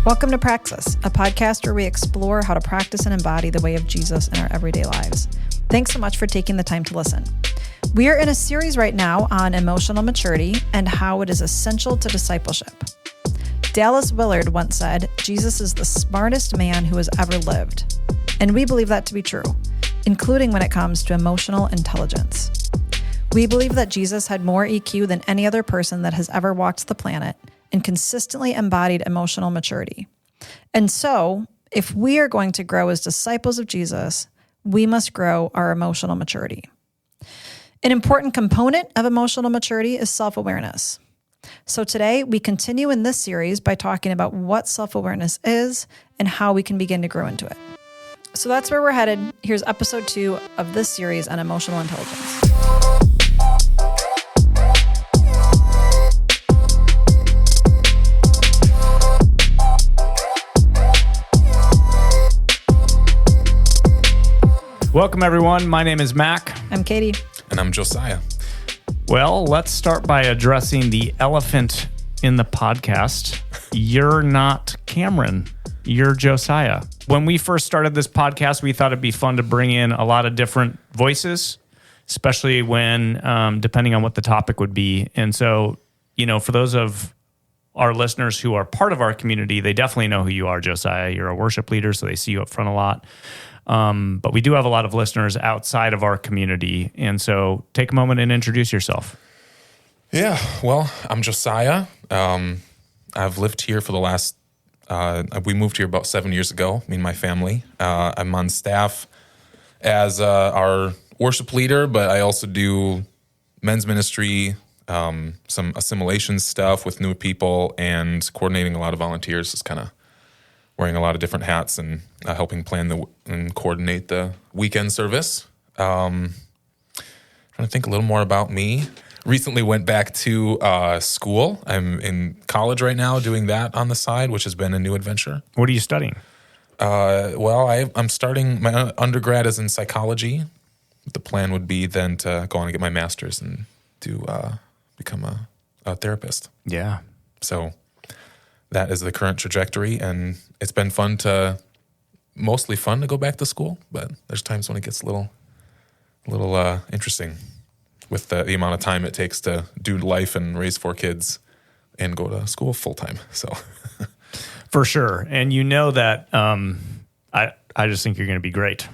Welcome to Praxis, a podcast where we explore how to practice and embody the way of Jesus in our everyday lives. Thanks so much for taking the time to listen. We are in a series right now on emotional maturity and how it is essential to discipleship. Dallas Willard once said, "Jesus is the smartest man who has ever lived." And we believe that to be true, including when it comes to emotional intelligence. We believe that Jesus had more EQ than any other person that has ever walked the planet and consistently embodied emotional maturity. And so, if we are going to grow as disciples of Jesus, we must grow our emotional maturity. An important component of emotional maturity is self-awareness. So today, we continue in this series by talking about what self-awareness is and how we can begin to grow into it. So that's where we're headed. Here's episode 2 of this series on emotional intelligence. Welcome, everyone. My name is Mac. I'm Katie. And I'm Josiah. Well, let's start by addressing the elephant in the podcast. You're not Cameron. You're Josiah. When we first started this podcast, we thought it'd be fun to bring in a lot of different voices, especially when, depending on what the topic would be. And so, for those of our listeners who are part of our community, they definitely know who you are, Josiah. You're a worship leader, so they see you up front a lot. But we do have a lot of listeners outside of our community. And so take a moment and introduce yourself. Yeah, well, I'm Josiah. I've lived here for the last, we moved here about 7 years ago, me and my family. I'm on staff as our worship leader, but I also do men's ministry, some assimilation stuff with new people, and coordinating a lot of volunteers, is kind of wearing a lot of different hats and helping plan and coordinate the weekend service. Trying to think a little more about me. Recently went back to school. I'm in college right now doing that on the side, which has been a new adventure. What are you studying? I'm starting, my undergrad is in psychology. The plan would be then to go on and get my master's and to become a therapist. Yeah. So that is the current trajectory, and it's been mostly fun to go back to school, but there's times when it gets a little interesting with the amount of time it takes to do life and raise 4 kids and go to school full time. So, for sure, and that I just think you're going to be great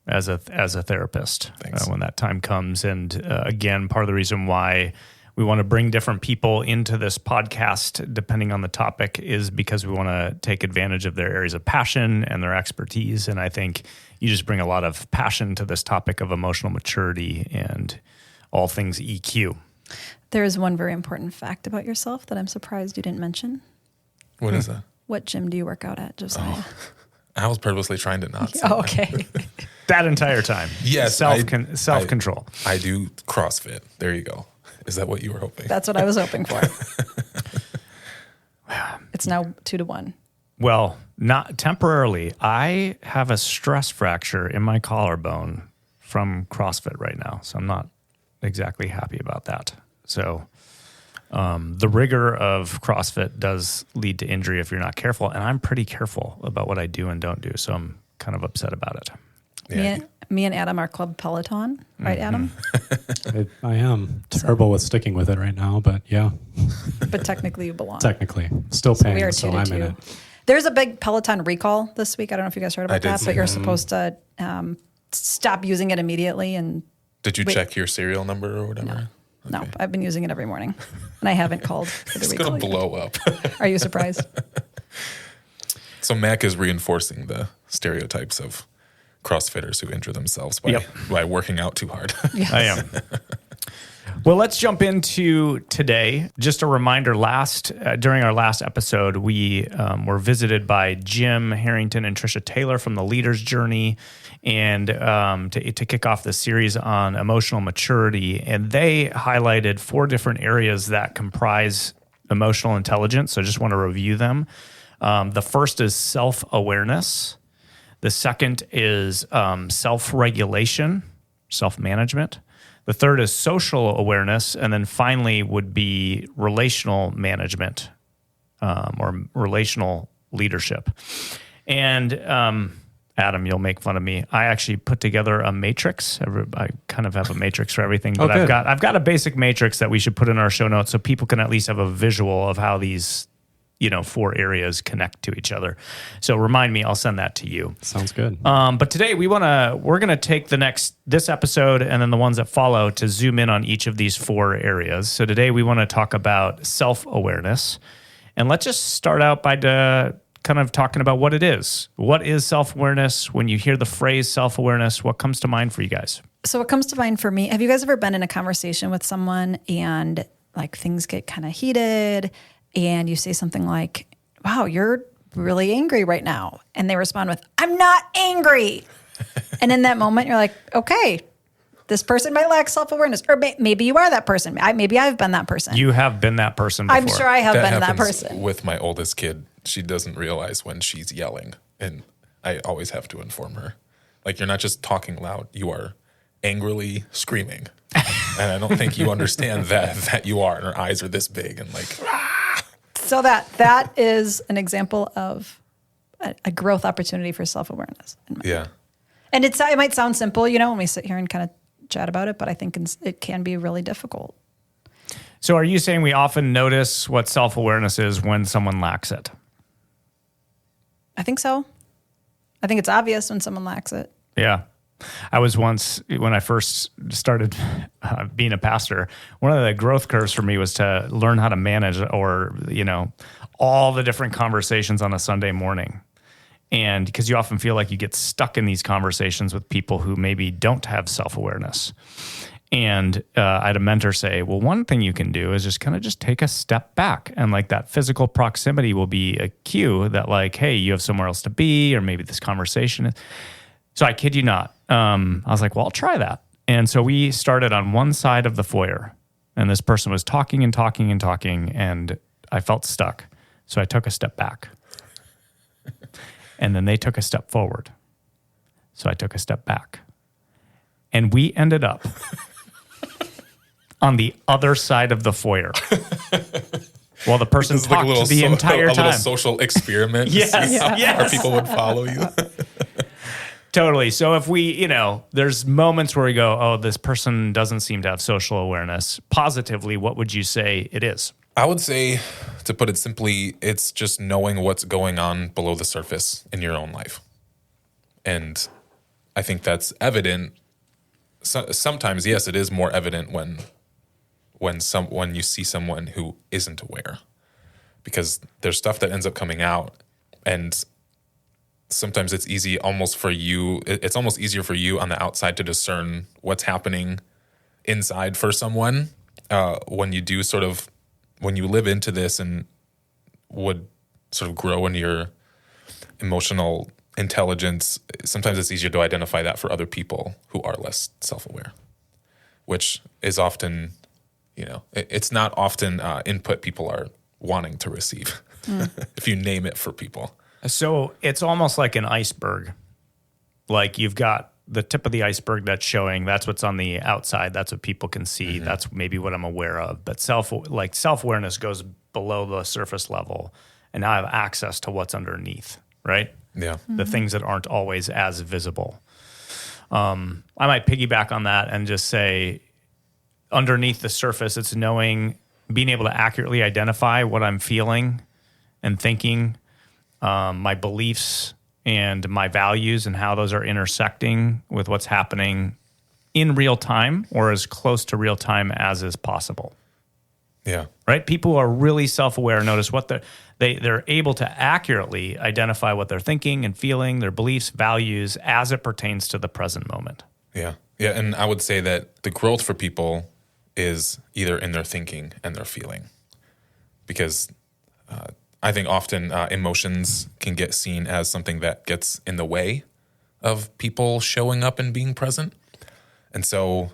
as a therapist when that time comes. And again, part of the reason why we want to bring different people into this podcast, depending on the topic, is because we want to take advantage of their areas of passion and their expertise. And I think you just bring a lot of passion to this topic of emotional maturity and all things EQ. There is one very important fact about yourself that I'm surprised you didn't mention. What is that? What gym do you work out at, Josiah? Oh, I was purposely trying to not say Oh, okay. That entire time. Yes. Self-control. I do CrossFit. There you go. Is that what you were hoping? That's what I was hoping for. It's now 2-1. Well, not temporarily. I have a stress fracture in my collarbone from CrossFit right now, so I'm not exactly happy about that. So the rigor of CrossFit does lead to injury if you're not careful, and I'm pretty careful about what I do and don't do, so I'm kind of upset about it. Yeah. Me and Adam are Club Peloton, right, Adam? I am terrible with sticking with it right now, but yeah. But technically you belong. Technically. Still paying, we are so 2-2. I'm in it. There's a big Peloton recall this week. I don't know if you guys heard about that, but you're that. supposed to stop using it immediately. And Did you check your serial number or whatever? No, I've been using it every morning, and I haven't called for the It's recall. going to blow up. Are you surprised? So Mac is reinforcing the stereotypes of CrossFitters who injure themselves by working out too hard. Yes. I am. Well, let's jump into today. Just a reminder, during our last episode, we were visited by Jim Harrington and Trisha Taylor from the Leader's Journey, and to kick off the series on emotional maturity. And they highlighted 4 different areas that comprise emotional intelligence. So I just want to review them. The first is self-awareness. The second is self-regulation, self-management. The third is social awareness. And then finally would be relational management or relational leadership. And Adam, you'll make fun of me. I actually put together a matrix. I kind of have a matrix for everything, but good. I've got a basic matrix that we should put in our show notes so people can at least have a visual of how these 4 areas connect to each other. So remind me, I'll send that to you. Sounds good. But today we're gonna take this episode and then the ones that follow to zoom in on each of these 4 areas. So today we want to talk about self-awareness, and let's just start out by kind of talking about what it is. What is self-awareness? When you hear the phrase self-awareness, what comes to mind for you guys? So what comes to mind for me, have you guys ever been in a conversation with someone and like things get kind of heated and you say something like, wow, you're really angry right now. And they respond with, I'm not angry. And in that moment, you're like, okay, this person might lack self-awareness. Or maybe you are that person. Maybe I've been that person. You have been that person before. I'm sure I have been that happens person. with my oldest kid. She doesn't realize when she's yelling, and I always have to inform her. Like, you're not just talking loud, you are angrily screaming. And I don't think you understand that you are. And her eyes are this big and like, ah. So that is an example of a growth opportunity for self-awareness. Yeah. And it might sound simple, when we sit here and kind of chat about it, but I think it can be really difficult. So are you saying we often notice what self-awareness is when someone lacks it? I think so. I think it's obvious when someone lacks it. Yeah. I was once, when I first started being a pastor, one of the growth curves for me was to learn how to manage all the different conversations on a Sunday morning. And because you often feel like you get stuck in these conversations with people who maybe don't have self-awareness. And I had a mentor say, well, one thing you can do is just kind of take a step back. And like that physical proximity will be a cue that like, hey, you have somewhere else to be, or maybe this conversation is. So I kid you not. I was like, well, I'll try that. And so we started on one side of the foyer, and this person was talking and talking and talking, and I felt stuck. So I took a step back. And then they took a step forward. So I took a step back. And we ended up on the other side of the foyer. While the person talked the entire time. A little social experiment. Yes, to see how yes. far people would follow you. Totally. So if we, there's moments where we go, oh, this person doesn't seem to have social awareness. Positively, what would you say it is? I would say, to put it simply, it's just knowing what's going on below the surface in your own life. And I think that's evident. Sometimes, yes, it is more evident when you see someone who isn't aware, because there's stuff that ends up coming out, and sometimes it's almost easier for you on the outside to discern what's happening inside for someone when you live into this and would sort of grow in your emotional intelligence. Sometimes it's easier to identify that for other people who are less self-aware, which is often, it's not often input people are wanting to receive if you name it for people. So it's almost like an iceberg. Like you've got the tip of the iceberg that's showing, that's what's on the outside. That's what people can see. Mm-hmm. That's maybe what I'm aware of. But self-awareness goes below the surface level, and now I have access to what's underneath, right? Yeah. Mm-hmm. The things that aren't always as visible. I might piggyback on that and just say underneath the surface, it's being able to accurately identify what I'm feeling and thinking, my beliefs and my values and how those are intersecting with what's happening in real time or as close to real time as is possible. Yeah. Right? People who are really self-aware notice what they're able to accurately identify what they're thinking and feeling, their beliefs, values as it pertains to the present moment. Yeah. Yeah. And I would say that the growth for people is either in their thinking and their feeling, because I think often emotions can get seen as something that gets in the way of people showing up and being present. And so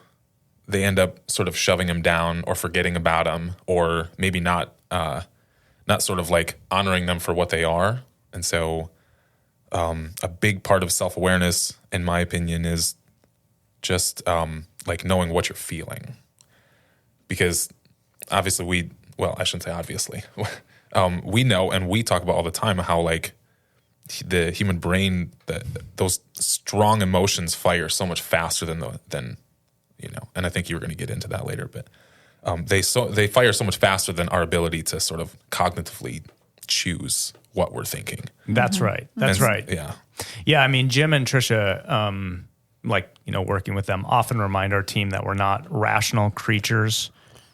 they end up sort of shoving them down or forgetting about them, or maybe not sort of like honoring them for what they are. And so a big part of self-awareness, in my opinion, is just like knowing what you're feeling. Because obviously I shouldn't say obviously. we know, and we talk about all the time, how like the human brain, those strong emotions fire so much faster than and I think you were going to get into that later, but they fire so much faster than our ability to sort of cognitively choose what we're thinking. That's right. That's right. Yeah. Yeah. I mean, Jim and Trisha, working with them, often remind our team that we're not rational creatures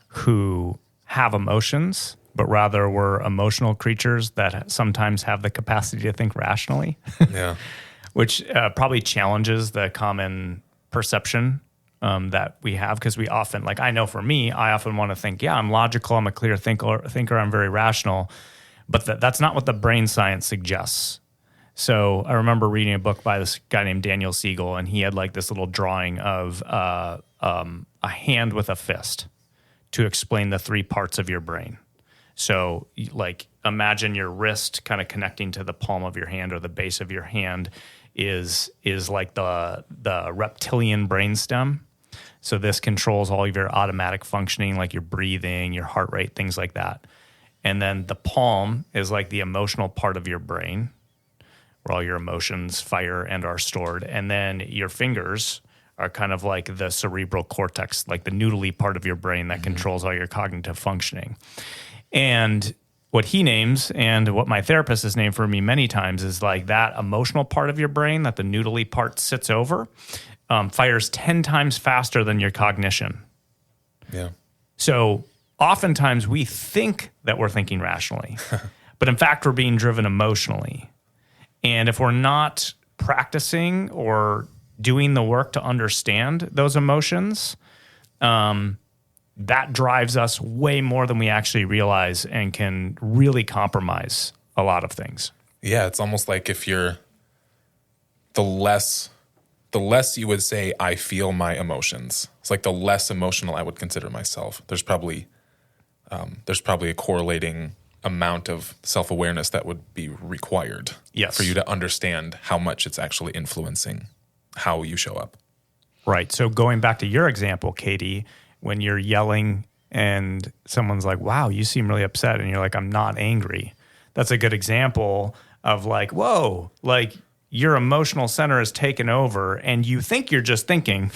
who have emotions, but rather we're emotional creatures that sometimes have the capacity to think rationally. Yeah. Which probably challenges the common perception that we have, because we often, like, I know for me, I often want to think, yeah, I'm logical, I'm a clear thinker, I'm very rational, but that's not what the brain science suggests. So I remember reading a book by this guy named Daniel Siegel, and he had like this little drawing of a hand with a fist to explain the three parts of your brain. So like imagine your wrist kind of connecting to the palm of your hand, or the base of your hand is like the reptilian brainstem. So this controls all of your automatic functioning, like your breathing, your heart rate, things like that. And then the palm is like the emotional part of your brain, where all your emotions fire and are stored. And then your fingers are kind of like the cerebral cortex, like the noodly part of your brain that controls all your cognitive functioning. And what he names, and what my therapist has named for me many times, is like that emotional part of your brain that the noodly part sits over, fires 10 times faster than your cognition. Yeah. So oftentimes we think that we're thinking rationally, but in fact, we're being driven emotionally. And if we're not practicing or doing the work to understand those emotions, that drives us way more than we actually realize, and can really compromise a lot of things. Yeah, it's almost like if you're the less you would say I feel my emotions. It's like the less emotional I would consider myself. There's probably a correlating amount of self-awareness that would be required for you to understand how much it's actually influencing how you show up. Right. So going back to your example, Katie, when you're yelling and someone's like, wow, you seem really upset, and you're like, I'm not angry. That's a good example of like, whoa, like your emotional center is taken over, and you think you're just thinking,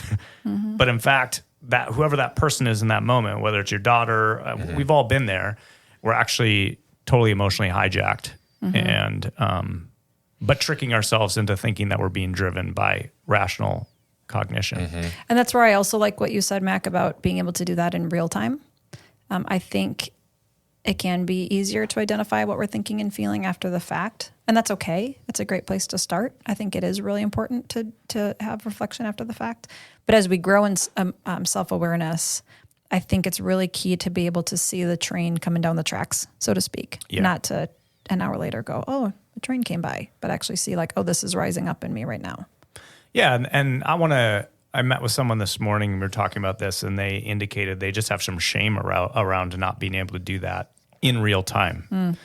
but in fact, that whoever that person is in that moment, whether it's your daughter, we've all been there, we're actually totally emotionally hijacked, and but tricking ourselves into thinking that we're being driven by rational cognition. And that's where I also like what you said, Mac, about being able to do that in real time. I think it can be easier to identify what we're thinking and feeling after the fact, and that's okay. It's a great place to start. I think it is really important to have reflection after the fact. But as we grow in self-awareness, I think it's really key to be able to see the train coming down the tracks, so to speak, not to an hour later go, oh, the train came by, but actually see like, oh, this is rising up in me right now. Yeah, and I met with someone this morning, and we were talking about this, and they indicated they just have some shame around not being able to do that in real time. And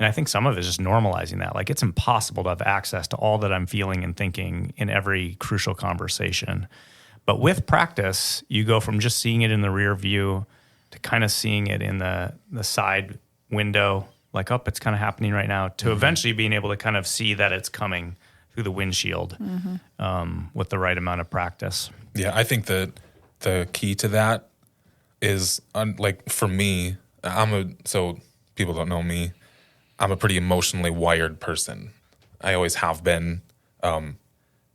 I think some of it is just normalizing that. Like, it's impossible to have access to all that I'm feeling and thinking in every crucial conversation. But with practice, you go from just seeing it in the rear view to kind of seeing it in the side window, like, oh, it's kind of happening right now, to eventually being able to kind of see that it's coming through the windshield with the right amount of practice. Yeah, I think that the key to that is, like, for me, so people don't know me, I'm a pretty emotionally wired person. I always have been.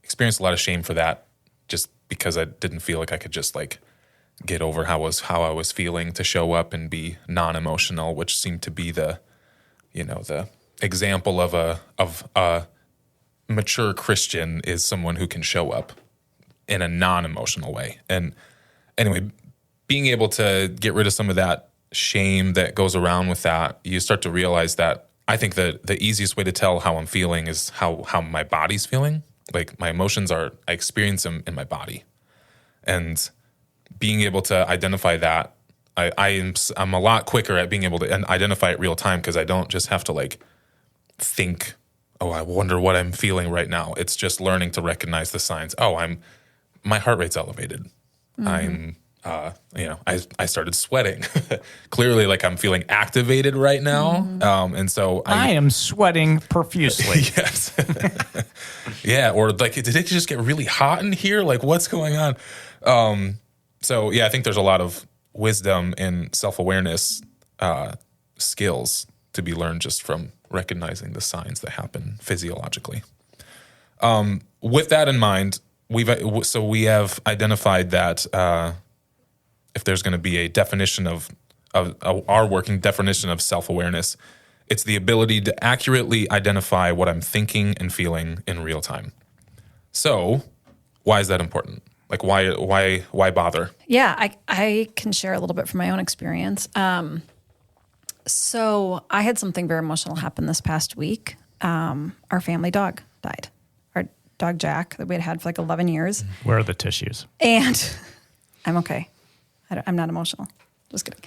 Experienced a lot of shame for that, just because I didn't feel like I could just like get over how I was feeling to show up and be non-emotional, which seemed to be the example of a mature Christian is someone who can show up in a non-emotional way. And anyway, being able to get rid of some of that shame that goes around with that, you start to realize that I think that the easiest way to tell how I'm feeling is how my body's feeling. Like, my emotions I experience them in my body. And being able to identify that, I'm a lot quicker at being able to identify it real time, because I don't just have to like think, oh, I wonder what I'm feeling right now. It's just learning to recognize the signs. Oh, my heart rate's elevated. I'm I started sweating. Clearly, like I'm feeling activated right now. And so I am sweating profusely. Yes. Yeah. Or like, did it just get really hot in here? Like what's going on? So yeah, I think there's a lot of wisdom and self-awareness skills to be learned just from recognizing the signs that happen physiologically. With that in mind, we have identified that if there's going to be a definition of our working definition of self-awareness, it's the ability to accurately identify what I'm thinking and feeling in real time. So, why is that important? Like, why bother? Yeah, I can share a little bit from my own experience. So I had something very emotional happen this past week. Our family dog died. Our dog Jack that we had for like 11 years. Where are the tissues? And I'm okay. I'm not emotional. Just kidding.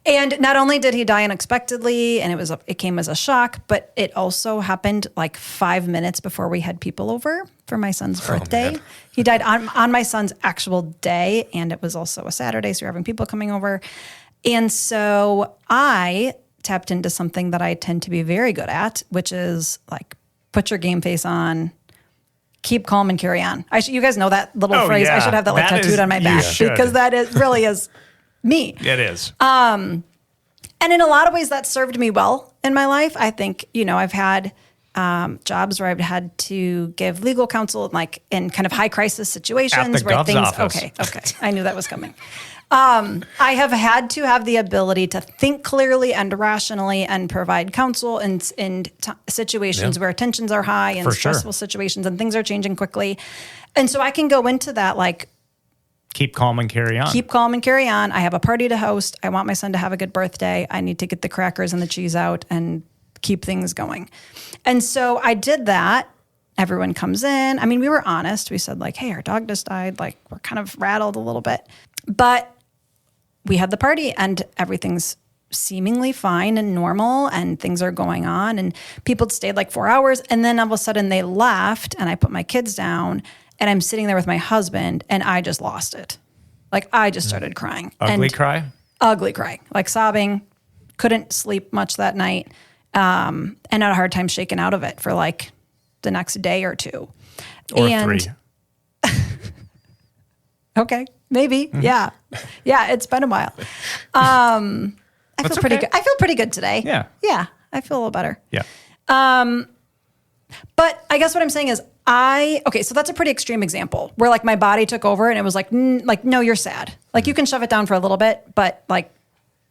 And not only did he die unexpectedly, and it came as a shock, but it also happened like 5 minutes before we had people over for my son's birthday. He died on my son's actual day, and it was also a Saturday, so you're having people coming over. And so I tapped into something that I tend to be very good at, which is like put your game face on, keep calm and carry on. You guys know that little phrase. Yeah. I should have that like tattooed on my back because that really is me. It is. And in a lot of ways that served me well in my life. I think, I've had jobs where I've had to give legal counsel like in kind of high crisis situations At the where gov's things, office. Okay. I knew that was coming. I have had to have the ability to think clearly and rationally and provide counsel in situations where tensions are high and stressful situations and things are changing quickly. And so I can go into that like, keep calm and carry on. keep calm and carry on. I have a party to host. I want my son to have a good birthday. I need to get the crackers and the cheese out and keep things going. And so I did that. Everyone comes in. I mean, we were honest. We said like, hey, our dog just died. Like we're kind of rattled a little bit, but we had the party and everything's seemingly fine and normal and things are going on and people stayed like 4 hours. And then all of a sudden they left and I put my kids down and I'm sitting there with my husband and I just lost it. Like I just started crying. Ugly cry? Ugly cry, like sobbing, couldn't sleep much that night. And had a hard time shaking out of it for like the next day or two. Or 3. Okay, maybe. Mm-hmm. Yeah, it's been a while. I feel pretty good. I feel pretty good today. Yeah, I feel a little better. Yeah. But I guess what I'm saying is so that's a pretty extreme example where like my body took over and it was like, no, you're sad. Like you can shove it down for a little bit, but like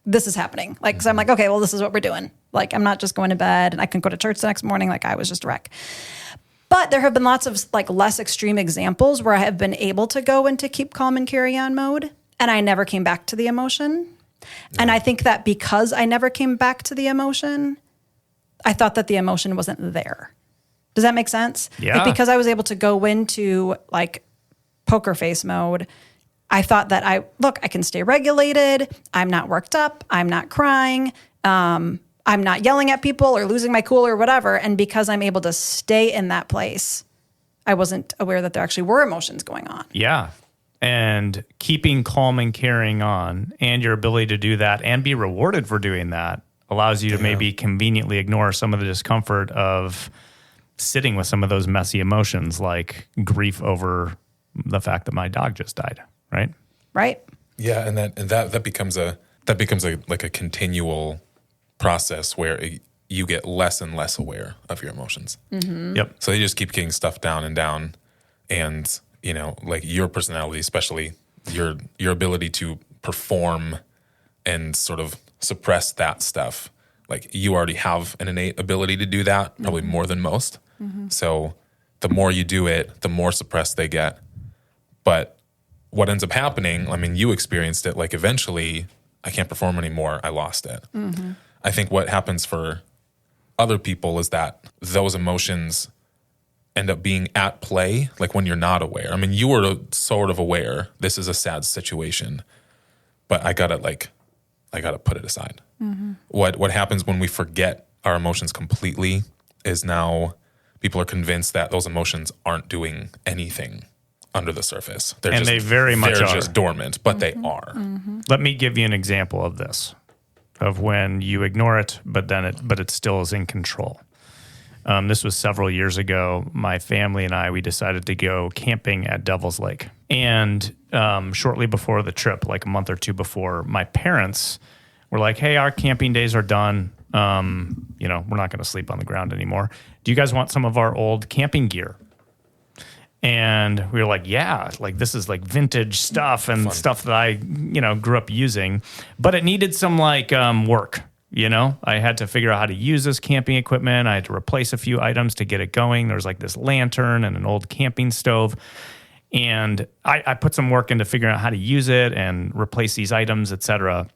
this is happening. Like, so I'm like, okay, well, this is what we're doing. Like, I'm not just going to bed and I can go to church the next morning. Like I was just a wreck. But there have been lots of like less extreme examples where I have been able to go into keep calm and carry on mode. And I never came back to the emotion. No. And I think that because I never came back to the emotion, I thought that the emotion wasn't there. Does that make sense? Yeah. Like because I was able to go into like poker face mode, I thought that I can stay regulated. I'm not worked up. I'm not crying. I'm not yelling at people or losing my cool or whatever. And because I'm able to stay in that place, I wasn't aware that there actually were emotions going on. Yeah. And keeping calm and carrying on and your ability to do that and be rewarded for doing that allows you to maybe conveniently ignore some of the discomfort of sitting with some of those messy emotions like grief over the fact that my dog just died, right? Right. Yeah, and that becomes a like a continual process where you get less and less aware of your emotions. Mm-hmm. Yep. So you just keep getting stuff down and down, and like your personality, especially your ability to perform and sort of suppress that stuff. Like you already have an innate ability to do that, probably more than most. Mm-hmm. So the more you do it, the more suppressed they get. But what ends up happening, I mean, you experienced it, like eventually I can't perform anymore. I lost it. Mm-hmm. I think what happens for other people is that those emotions end up being at play, like when you're not aware. I mean, you were sort of aware, this is a sad situation, but I gotta put it aside. Mm-hmm. What happens when we forget our emotions completely is now people are convinced that those emotions aren't doing anything under the surface. They're And they very much they're are. just dormant, but they are. Let me give you an example of this, of when you ignore it, but it still is in control. This was several years ago. My family and we decided to go camping at Devil's Lake. And shortly before the trip, like a month or two before, my parents were like, hey, our camping days are done. We're not going to sleep on the ground anymore. Do you guys want some of our old camping gear? And we were like, yeah, like this is like vintage stuff and stuff that I, grew up using, but it needed some work. I had to figure out how to use this camping equipment. I had to replace a few items to get it going. There was like this lantern and an old camping stove. And I put some work into figuring out how to use it and replace these items, et cetera.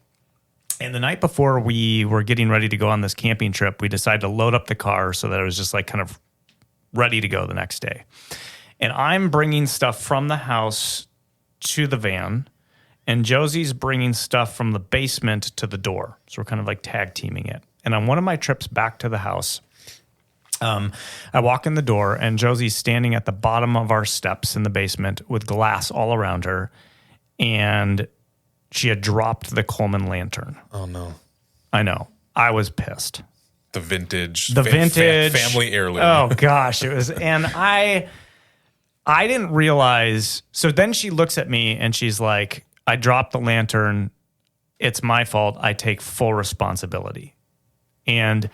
And the night before we were getting ready to go on this camping trip, we decided to load up the car so that it was just like kind of ready to go the next day. And I'm bringing stuff from the house to the van, and Josie's bringing stuff from the basement to the door. So we're kind of like tag teaming it. And on one of my trips back to the house, I walk in the door, and Josie's standing at the bottom of our steps in the basement with glass all around her, and she had dropped the Coleman lantern. Oh, no. I know. I was pissed. The vintage family heirloom. Oh, gosh. It was, and I didn't realize. So then she looks at me and she's like, I dropped the lantern. It's my fault. I take full responsibility. And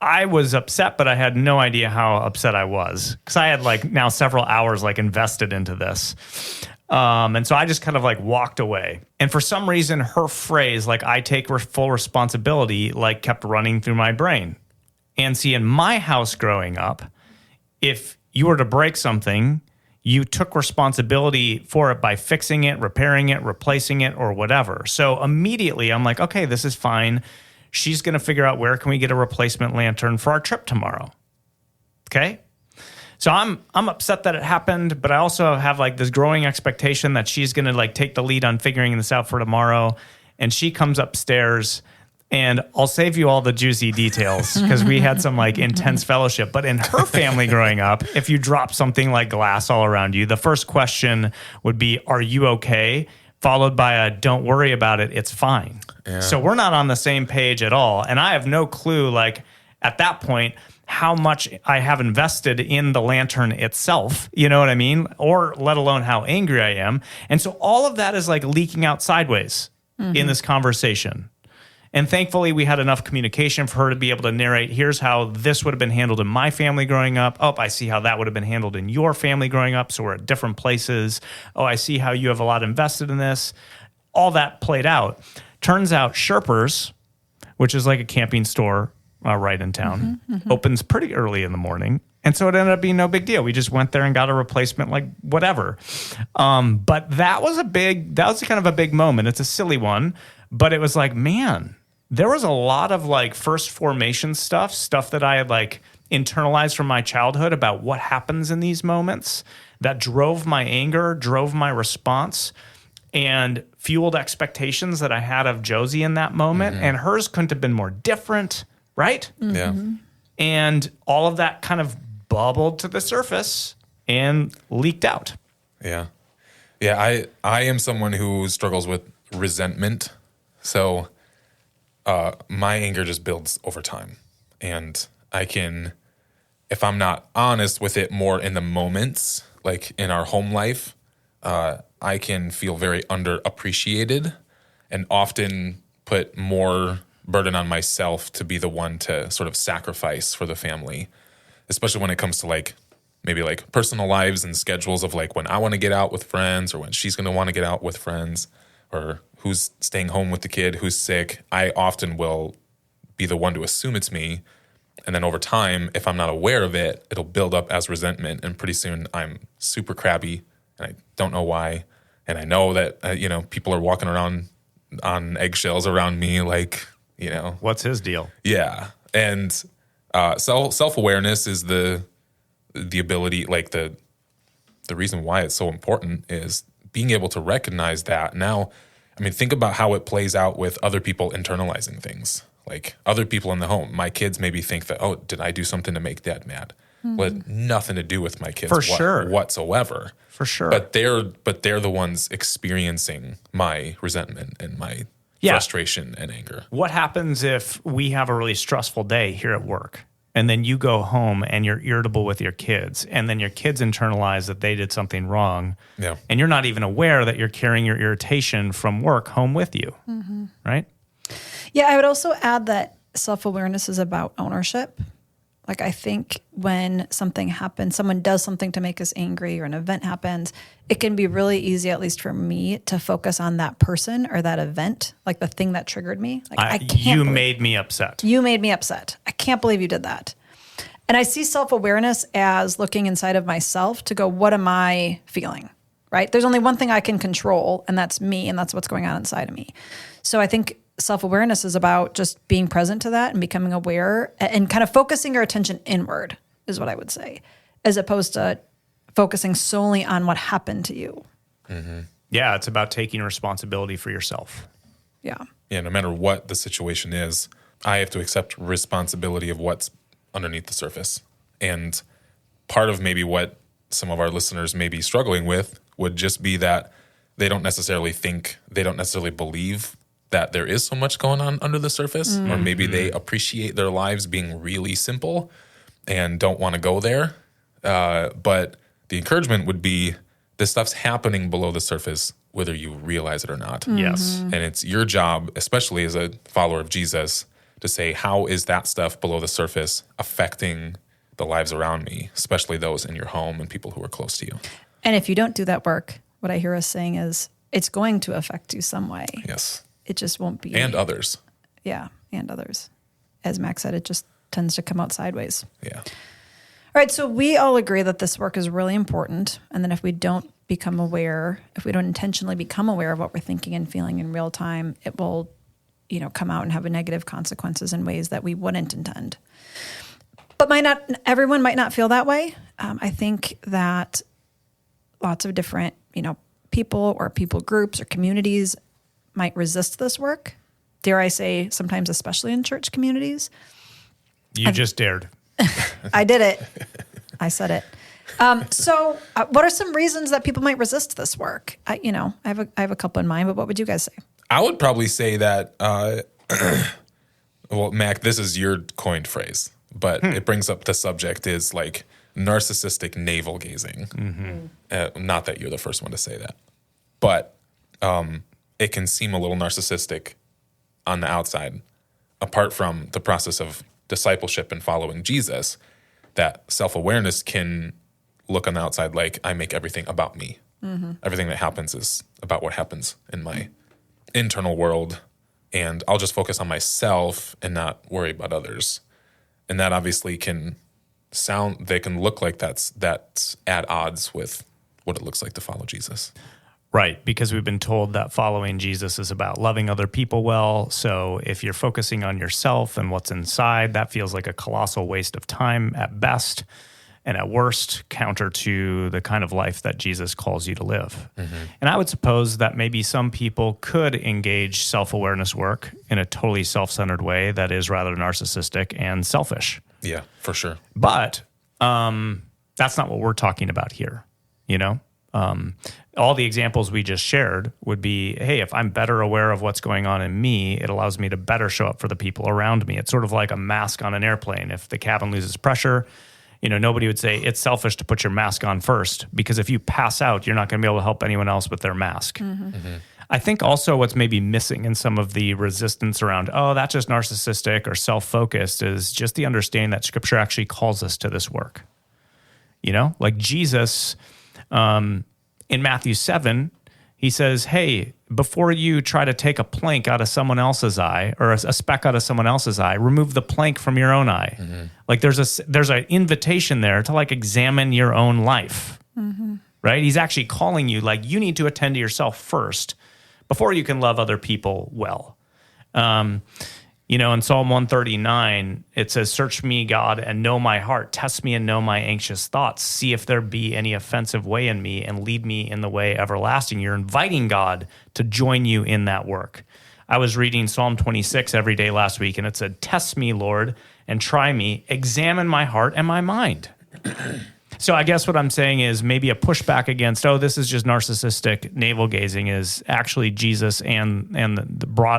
I was upset, but I had no idea how upset I was because I had now several hours invested into this. And so I just kind of walked away. And for some reason, her phrase, I take full responsibility, kept running through my brain. And see, in my house growing up, if you were to break something, you took responsibility for it by fixing it, repairing it, replacing it, or whatever. So immediately I'm like, okay, this is fine. She's going to figure out where can we get a replacement lantern for our trip tomorrow. Okay? So I'm upset that it happened, but I also have this growing expectation that she's going to take the lead on figuring this out for tomorrow. And she comes upstairs, and I'll save you all the juicy details because we had some intense fellowship. But in her family growing up, if you drop something like glass all around you, the first question would be, are you okay? Followed by a, don't worry about it, it's fine. Yeah. So we're not on the same page at all. And I have no clue, at that point, how much I have invested in the lantern itself, you know what I mean? Or let alone how angry I am. And so all of that is leaking out sideways in this conversation. And thankfully, we had enough communication for her to be able to narrate, here's how this would have been handled in my family growing up. Oh, I see how that would have been handled in your family growing up. So we're at different places. Oh, I see how you have a lot invested in this. All that played out. Turns out Sherpers, which is a camping store right in town, opens pretty early in the morning. And so it ended up being no big deal. We just went there and got a replacement, whatever. But that was kind of a big moment. It's a silly one, but it was man, there was a lot of first formation stuff that I had internalized from my childhood about what happens in these moments that drove my anger, drove my response, and fueled expectations that I had of Josie in that moment. And hers couldn't have been more different, right? Yeah. And all of that kind of bubbled to the surface and leaked out. Yeah. Yeah, I am someone who struggles with resentment. So my anger just builds over time. And I can, if I'm not honest with it more in the moments, in our home life, I can feel very underappreciated and often put more burden on myself to be the one to sort of sacrifice for the family, especially when it comes to maybe personal lives and schedules of when I want to get out with friends or when she's going to want to get out with friends or who's staying home with the kid, who's sick. I often will be the one to assume it's me. And then over time, if I'm not aware of it, it'll build up as resentment. And pretty soon I'm super crabby and I don't know why. And I know that, people are walking around on eggshells around me What's his deal? Yeah. And self-awareness is the ability, the reason why it's so important is being able to recognize that. Now, think about how it plays out with other people internalizing things. Other people in the home. My kids maybe think that, oh, did I do something to make dad mad? with nothing to do with my kids whatsoever. For sure. But they're the ones experiencing my resentment and my frustration and anger. What happens if we have a really stressful day here at work and then you go home and you're irritable with your kids and then your kids internalize that they did something wrong and you're not even aware that you're carrying your irritation from work home with you, right? Yeah, I would also add that self-awareness is about ownership. Like, I think when something happens, someone does something to make us angry or an event happens, it can be really easy, at least for me, to focus on that person or that event, like the thing that triggered me. Like, I can't you made me upset. You made me upset. I can't believe you did that. And I see self-awareness as looking inside of myself to go, what am I feeling, right? There's only one thing I can control, and that's me, and that's what's going on inside of me. So I think self-awareness is about just being present to that and becoming aware and kind of focusing your attention inward is what I would say, as opposed to focusing solely on what happened to you. Yeah, it's about taking responsibility for yourself. Yeah. Yeah, no matter what the situation is, I have to accept responsibility of what's underneath the surface. And part of maybe what some of our listeners may be struggling with would just be that they don't necessarily believe that there is so much going on under the surface, or maybe they appreciate their lives being really simple and don't want to go there. But the encouragement would be this stuff's happening below the surface, whether you realize it or not. Yes. And it's your job, especially as a follower of Jesus, to say, how is that stuff below the surface affecting the lives around me, especially those in your home and people who are close to you? And if you don't do that work, what I hear us saying is it's going to affect you some way. Yes. It just won't be. And others. Yeah, and others. As Max said, it just tends to come out sideways. Yeah. All right, so we all agree that this work is really important. And then if we don't become aware, if we don't intentionally become aware of what we're thinking and feeling in real time, it will, come out and have negative consequences in ways that we wouldn't intend. But everyone might not feel that way. I think that lots of different, people or people groups or communities might resist this work. Dare I say, sometimes especially in church communities. You just dared. I did it. I said it. So what are some reasons that people might resist this work? I have a couple in mind, but what would you guys say? I would probably say that, well, Mac, this is your coined phrase, but it brings up the subject is like narcissistic navel gazing. Not that you're the first one to say that, but it can seem a little narcissistic on the outside, apart from the process of discipleship and following Jesus, that self-awareness can look on the outside like I make everything about me. Everything that happens is about what happens in my internal world, and I'll just focus on myself and not worry about others. And that obviously can look like that's at odds with what it looks like to follow Jesus. Right, because we've been told that following Jesus is about loving other people well. So if you're focusing on yourself and what's inside, that feels like a colossal waste of time at best, and at worst, counter to the kind of life that Jesus calls you to live. And I would suppose that maybe some people could engage self-awareness work in a totally self-centered way that is rather narcissistic and selfish. Yeah, for sure. But that's not what we're talking about here, all the examples we just shared would be, hey, if I'm better aware of what's going on in me, it allows me to better show up for the people around me. It's sort of like a mask on an airplane. If the cabin loses pressure, nobody would say it's selfish to put your mask on first, because if you pass out, you're not going to be able to help anyone else with their mask. I think also what's maybe missing in some of the resistance around, oh, that's just narcissistic or self-focused, is just the understanding that Scripture actually calls us to this work. Like Jesus, in Matthew 7, he says, hey, before you try to take a plank out of someone else's eye or a speck out of someone else's eye, remove the plank from your own eye. Like there's an invitation there to examine your own life, right? He's actually calling you, you need to attend to yourself first before you can love other people well. In Psalm 139, it says, search me, God, and know my heart. Test me and know my anxious thoughts. See if there be any offensive way in me and lead me in the way everlasting. You're inviting God to join you in that work. I was reading Psalm 26 every day last week, and it said, test me, Lord, and try me. Examine my heart and my mind. So I guess what I'm saying is maybe a pushback against, this is just narcissistic navel gazing, is actually Jesus and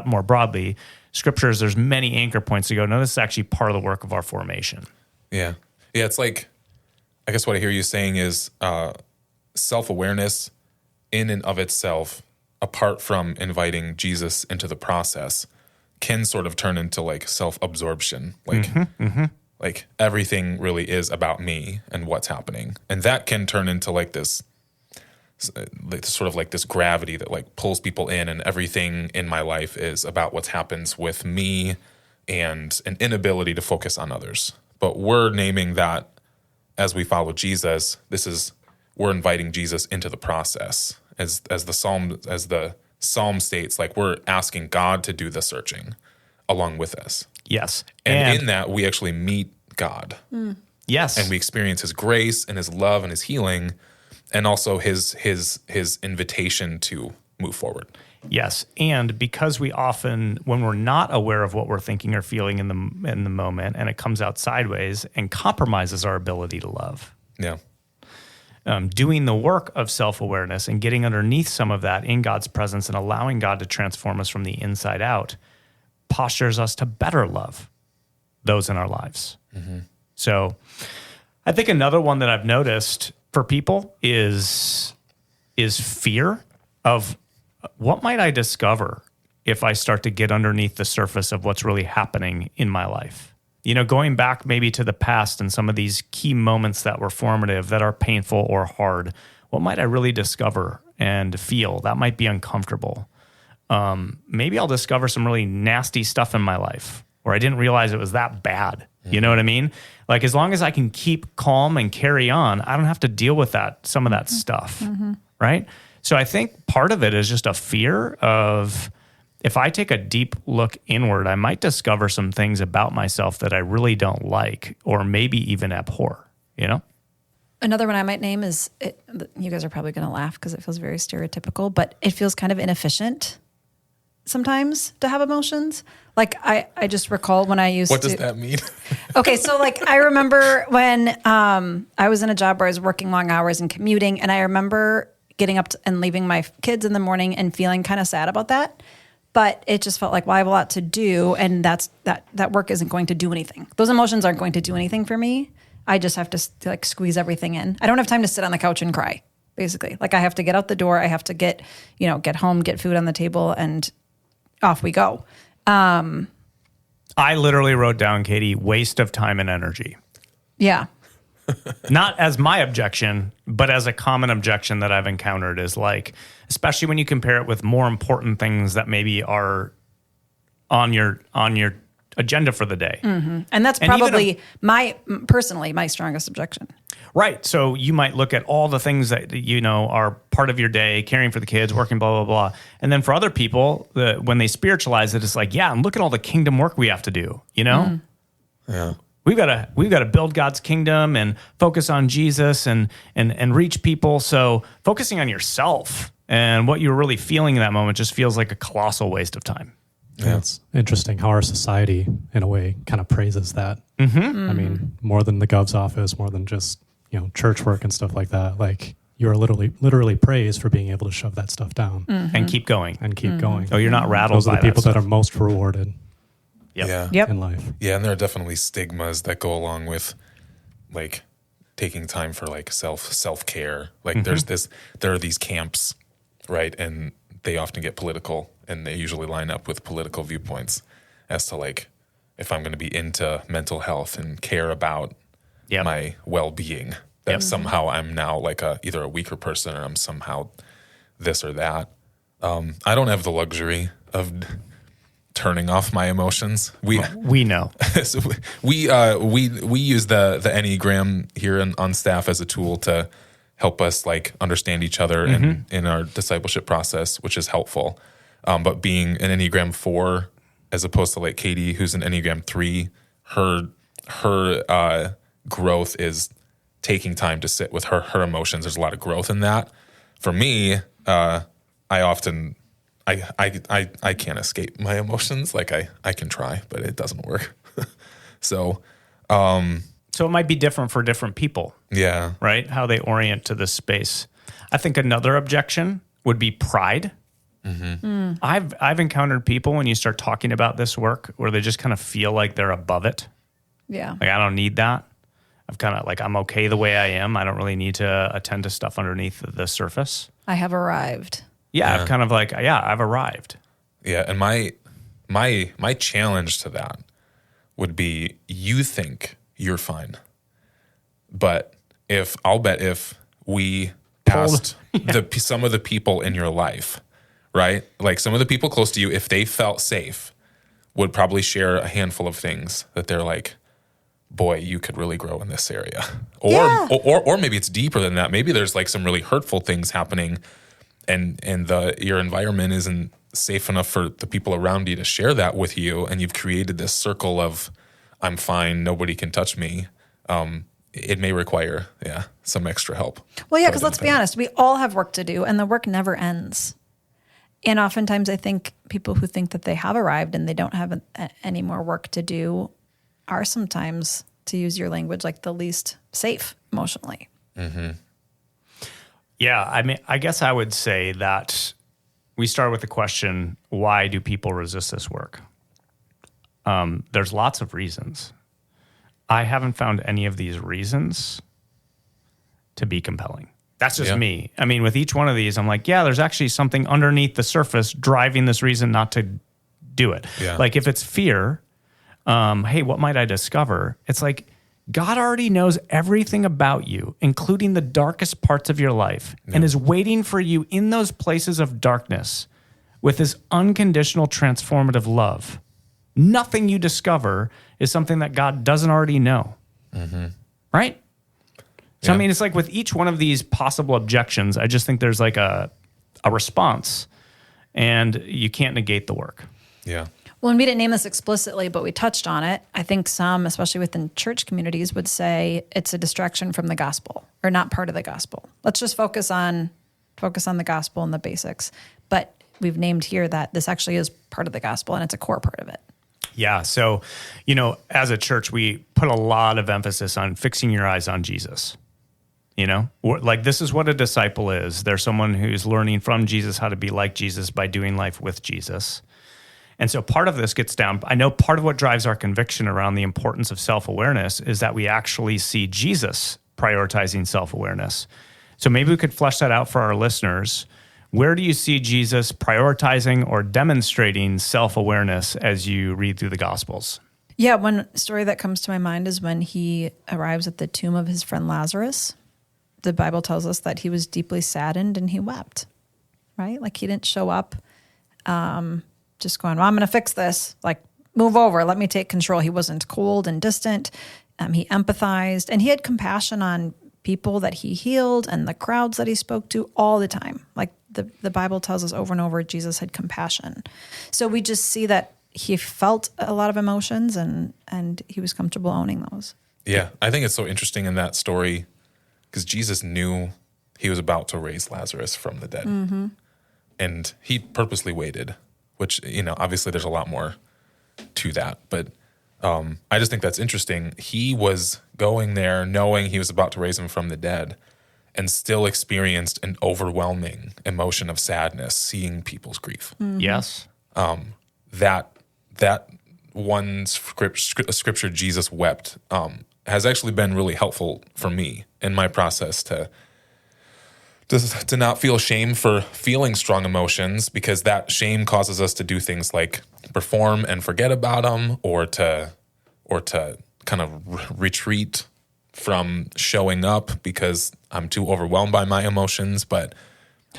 more broadly, scriptures, there's many anchor points to go, no, this is actually part of the work of our formation. Yeah. Yeah, it's like, I guess what I hear you saying is self-awareness in and of itself, apart from inviting Jesus into the process, can sort of turn into like self-absorption. Like, like everything really is about me and what's happening. And that can turn into like this, sort of like this gravity that like pulls people in, and everything in my life is about what happens with me and an inability to focus on others. But we're naming that as we follow Jesus, we're inviting Jesus into the process. As the psalm states, like we're asking God to do the searching along with us. Yes. And in that, we actually meet God. Yes. And we experience his grace and his love and his healing, and also his invitation to move forward. Yes. And because we often, when we're not aware of what we're thinking or feeling in the moment, and it comes out sideways and compromises our ability to love. Yeah. Doing the work of self-awareness and getting underneath some of that in God's presence and allowing God to transform us from the inside out postures us to better love those in our lives. So I think another one that I've noticed for people is fear of what might I discover if I start to get underneath the surface of what's really happening in my life. You know, going back maybe to the past and some of these key moments that were formative, that are painful or hard, what might I really discover and feel? That might be uncomfortable. Maybe I'll discover some really nasty stuff in my life where I didn't realize it was that bad. You know what I mean? Like, as long as I can keep calm and carry on, I don't have to deal with some of that stuff, right? So I think part of it is just a fear of, if I take a deep look inward, I might discover some things about myself that I really don't like, or maybe even abhor, you know? Another one I might name is, you guys are probably going to laugh because it feels very stereotypical, but it feels kind of inefficient sometimes to have emotions. Like I just recall when I used to. What does that mean? Okay, so like I remember when I was in a job where I was working long hours and commuting, and I remember getting up and leaving my kids in the morning and feeling kind of sad about that. But it just felt like, well, I have a lot to do, and that work isn't going to do anything. Those emotions aren't going to do anything for me. I just have to like squeeze everything in. I don't have time to sit on the couch and cry, basically. Like I have to get out the door. I have to get home, get food on the table, and off we go. I literally wrote down, Katie, waste of time and energy. Yeah. Not as my objection, but as a common objection that I've encountered is like, especially when you compare it with more important things that maybe are on your agenda for the day. And that's probably my strongest objection. Right. So you might look at all the things that, are part of your day, caring for the kids, working, blah, blah, blah. And then for other people, when they spiritualize it, it's like, yeah, and look at all the kingdom work we have to do, Yeah. We've got to build God's kingdom and focus on Jesus and reach people. So focusing on yourself and what you're really feeling in that moment just feels like a colossal waste of time. Yeah, it's interesting how our society, in a way, kind of praises that. I mean, more than the gov's office, more than just church work and stuff like that. Like, you're literally praised for being able to shove that stuff down and keep going. Oh, you're not rattled. Those are by the people that that are most rewarded. Yep. In life. Yeah, and there are definitely stigmas that go along with like taking time for like self-care. Like there are these camps, right? And they often get political, and they usually line up with political viewpoints as to like, if I'm going to be into mental health and care about my well-being, that somehow I'm now like either a weaker person, or I'm somehow this or that. I don't have the luxury of turning off my emotions. We know. So we use the Enneagram here on staff as a tool to help us like understand each other and in our discipleship process, which is helpful. But being an Enneagram 4 as opposed to like Katie, who's an Enneagram 3, her growth is taking time to sit with her emotions. There's a lot of growth in that. For me, I can't escape my emotions. Like I can try, but it doesn't work. So So it might be different for different people, Yeah. right? How they orient to this space. I think another objection would be pride. I've encountered people when you start talking about this work where they just kind of feel like they're above it. Yeah. Like, I don't need that. I've kind of like, I'm okay the way I am. I don't really need to attend to stuff underneath the surface. I have arrived. Yeah. I've kind of like, I've arrived. Yeah. And my challenge to that would be, you think you're fine. But I'll bet if we asked some of the people in your life, right? Like some of the people close to you, if they felt safe, would probably share a handful of things that they're like, boy, you could really grow in this area. Or maybe it's deeper than that. Maybe there's like some really hurtful things happening and your environment isn't safe enough for the people around you to share that with you. And you've created this circle of, I'm fine, nobody can touch me. It may require, some extra help. Well, yeah, because let's be honest, we all have work to do and the work never ends. And oftentimes I think people who think that they have arrived and they don't have any more work to do are sometimes, to use your language, like the least safe emotionally. Mm-hmm. Yeah, I mean, I guess I would say that we start with the question, why do people resist this work? There's lots of reasons. I haven't found any of these reasons to be compelling. That's just me. I mean, with each one of these, I'm like, there's actually something underneath the surface driving this reason not to do it. Yeah. Like if it's fear, hey, what might I discover? It's like God already knows everything about you, including the darkest parts of your life, and is waiting for you in those places of darkness with his unconditional transformative love. Nothing you discover is something that God doesn't already know. Mm-hmm. Right? So, I mean, it's like with each one of these possible objections, I just think there's like a response, and you can't negate the work. Yeah. Well, and we didn't name this explicitly, but we touched on it. I think some, especially within church communities, would say it's a distraction from the gospel or not part of the gospel. Let's just focus on the gospel and the basics. But we've named here that this actually is part of the gospel and it's a core part of it. Yeah. So, as a church, we put a lot of emphasis on fixing your eyes on Jesus. Like this is what a disciple is. They're someone who's learning from Jesus how to be like Jesus by doing life with Jesus. And so part of this gets down. I know part of what drives our conviction around the importance of self-awareness is that we actually see Jesus prioritizing self-awareness. So maybe we could flesh that out for our listeners. Where do you see Jesus prioritizing or demonstrating self-awareness as you read through the Gospels? Yeah, one story that comes to my mind is when he arrives at the tomb of his friend Lazarus. The Bible tells us that he was deeply saddened and he wept, right? Like he didn't show up just going, well, I'm going to fix this. Like, move over. Let me take control. He wasn't cold and distant. He empathized, and he had compassion on people that he healed and the crowds that he spoke to all the time. Like the Bible tells us over and over, Jesus had compassion. So we just see that he felt a lot of emotions and he was comfortable owning those. Yeah, I think it's so interesting in that story because Jesus knew he was about to raise Lazarus from the dead. Mm-hmm. And he purposely waited, which, obviously there's a lot more to that. But I just think that's interesting. He was going there knowing he was about to raise him from the dead and still experienced an overwhelming emotion of sadness, seeing people's grief. Mm-hmm. Yes. That one scripture, Jesus wept, has actually been really helpful for me in my process to not feel shame for feeling strong emotions, because that shame causes us to do things like perform and forget about them, or to kind of retreat from showing up because I'm too overwhelmed by my emotions. But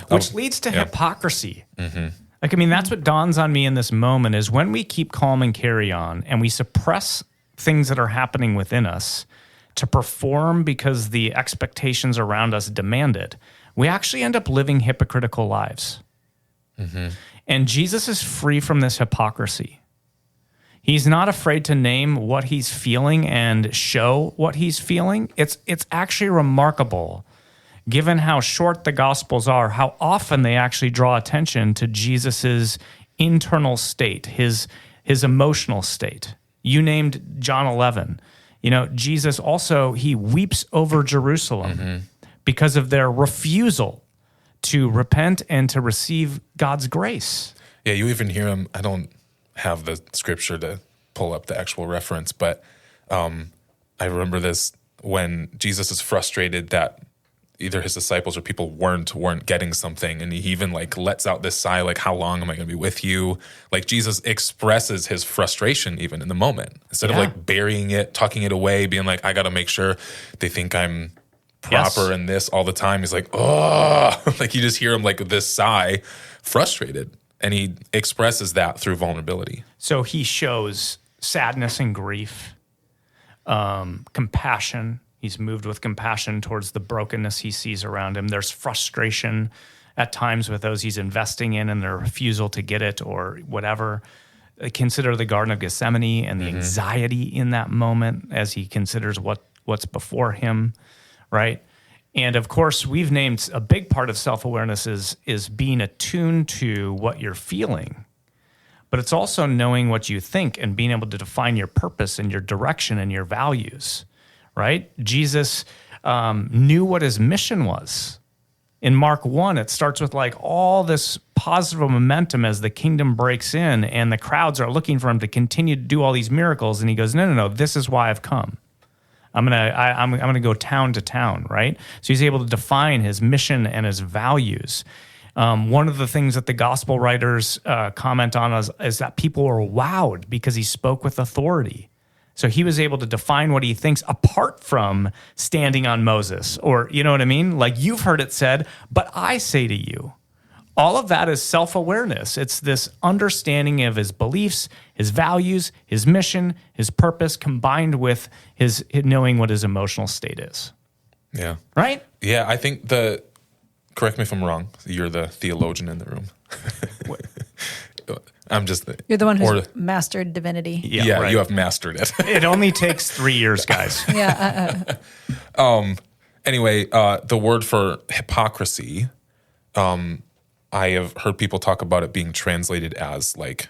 which leads to hypocrisy. Mm-hmm. Like, I mean, that's what dawns on me in this moment is when we keep calm and carry on and we suppress things that are happening within us to perform because the expectations around us demand it, we actually end up living hypocritical lives. Mm-hmm. And Jesus is free from this hypocrisy. He's not afraid to name what he's feeling and show what he's feeling. It's actually remarkable, given how short the Gospels are, how often they actually draw attention to Jesus's internal state, his emotional state. You named John 11. Jesus also, he weeps over Jerusalem because of their refusal to repent and to receive God's grace. Yeah, you even hear him. I don't have the scripture to pull up the actual reference, but I remember this when Jesus is frustrated that either his disciples or people weren't getting something, and he even like lets out this sigh, like, how long am I going to be with you? Like Jesus expresses his frustration even in the moment, instead of like burying it, tucking it away, being like, I got to make sure they think I'm proper in this all the time. He's like, oh, like you just hear him like this sigh, frustrated, and he expresses that through vulnerability. So he shows sadness and grief, compassion. He's moved with compassion towards the brokenness he sees around him. There's frustration at times with those he's investing in and their refusal to get it or whatever. Consider the Garden of Gethsemane and the anxiety in that moment as he considers what's before him, right? And of course, we've named a big part of self-awareness is being attuned to what you're feeling. But it's also knowing what you think and being able to define your purpose and your direction and your values. Right? Jesus knew what his mission was. In Mark 1, it starts with like all this positive momentum as the kingdom breaks in and the crowds are looking for him to continue to do all these miracles. And he goes, no, this is why I've come. I'm gonna go town to town, right? So he's able to define his mission and his values. One of the things that the gospel writers comment on is that people were wowed because he spoke with authority. So he was able to define what he thinks apart from standing on Moses, or you know what I mean? Like you've heard it said, but I say to you. All of that is self-awareness. It's this understanding of his beliefs, his values, his mission, his purpose, combined with his knowing what his emotional state is. Yeah. Right? Yeah, I think correct me if I'm wrong, you're the theologian in the room. I'm just You're the one who's mastered divinity. Yeah, right. You have mastered it. It only takes 3 years, guys. Yeah. Anyway, the word for hypocrisy, I have heard people talk about it being translated as like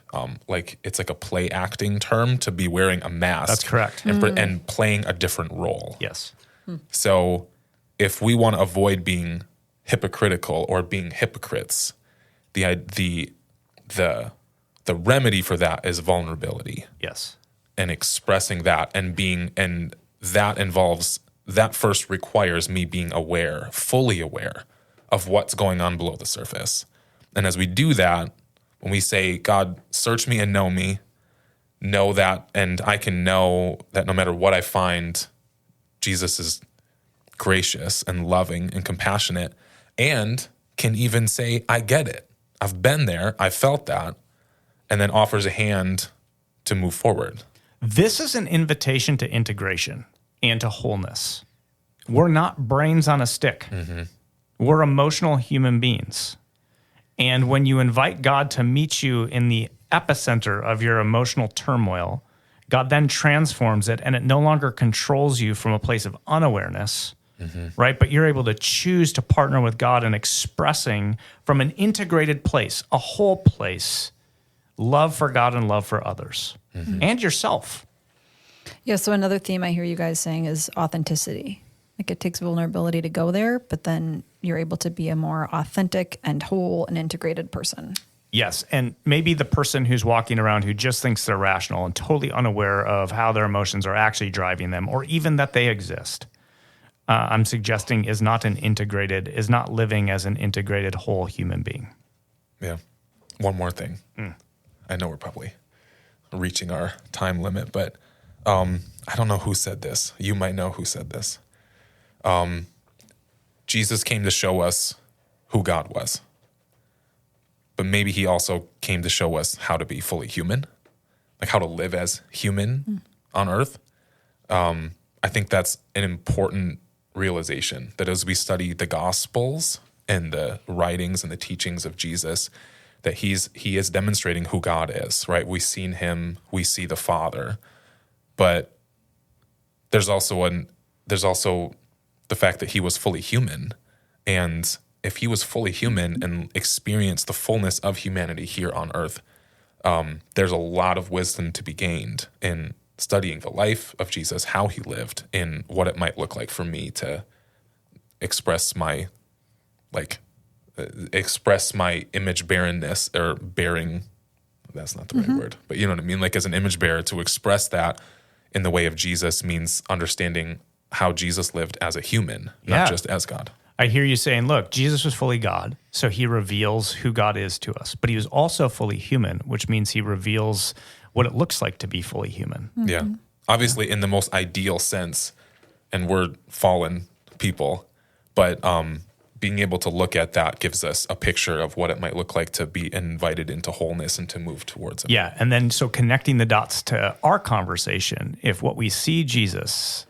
it's like a play acting term, to be wearing a mask. That's correct. And playing a different role. Yes. So if we want to avoid being hypocritical or being hypocrites, the remedy for that is vulnerability. Yes. And expressing that and that first requires me being aware, fully aware of what's going on below the surface. And as we do that, when we say, God, search me and know that, and I can know that no matter what I find, Jesus is gracious and loving and compassionate, and can even say, I get it. I've been there. I felt that. And then offers a hand to move forward. This is an invitation to integration and to wholeness. We're not brains on a stick. We're emotional human beings. And when you invite God to meet you in the epicenter of your emotional turmoil, God then transforms it, and it no longer controls you from a place of unawareness, right? But you're able to choose to partner with God in expressing from an integrated place, a whole place, love for God and love for others and yourself. Yeah, so another theme I hear you guys saying is authenticity. Like it takes vulnerability to go there, but then you're able to be a more authentic and whole and integrated person. Yes, and maybe the person who's walking around who just thinks they're rational and totally unaware of how their emotions are actually driving them, or even that they exist, I'm suggesting is not living as an integrated whole human being. Yeah. One more thing. I know we're probably reaching our time limit, but I don't know who said this. You might know who said this. Jesus came to show us who God was, but maybe he also came to show us how to be fully human, like how to live as human on earth. I think that's an important realization, that as we study the Gospels and the writings and the teachings of Jesus, that he is demonstrating who God is, right? We've seen him, we see the Father, but there's also the fact that he was fully human. And if he was fully human and experienced the fullness of humanity here on earth, there's a lot of wisdom to be gained in studying the life of Jesus, how he lived, and what it might look like for me to express my image barrenness, or bearing. That's not the right word, but you know what I mean? Like, as an image bearer, to express that in the way of Jesus means understanding how Jesus lived as a human, not just as God. I hear you saying, look, Jesus was fully God, so he reveals who God is to us. But he was also fully human, which means he reveals what it looks like to be fully human. Mm-hmm. Yeah. Obviously, in the most ideal sense, and we're fallen people, but being able to look at that gives us a picture of what it might look like to be invited into wholeness and to move towards it. Yeah, and then so connecting the dots to our conversation, if what we see Jesus